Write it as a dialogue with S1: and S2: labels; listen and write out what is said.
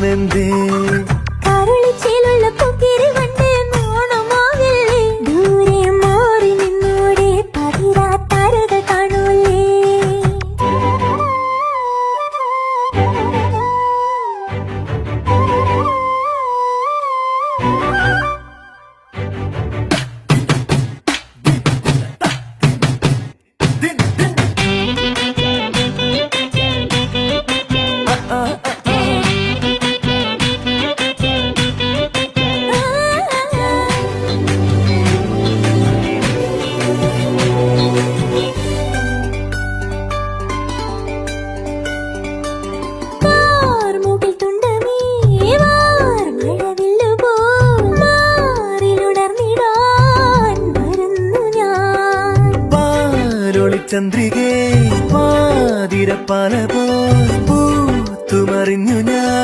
S1: എന്തേ
S2: കരളിച്ചേലുള്ള പൊക്കിരി വണ്ടേ നാണമാകില്ലേ ദൂരെ മാറി നിന്നോടെ പതിരാത്താരകൾ കാണൂലേ
S1: ചന്ദ്രികേ പാതിരപ്പാല പോൽ പൂത്തുമറിഞ്ഞു ഞാൻ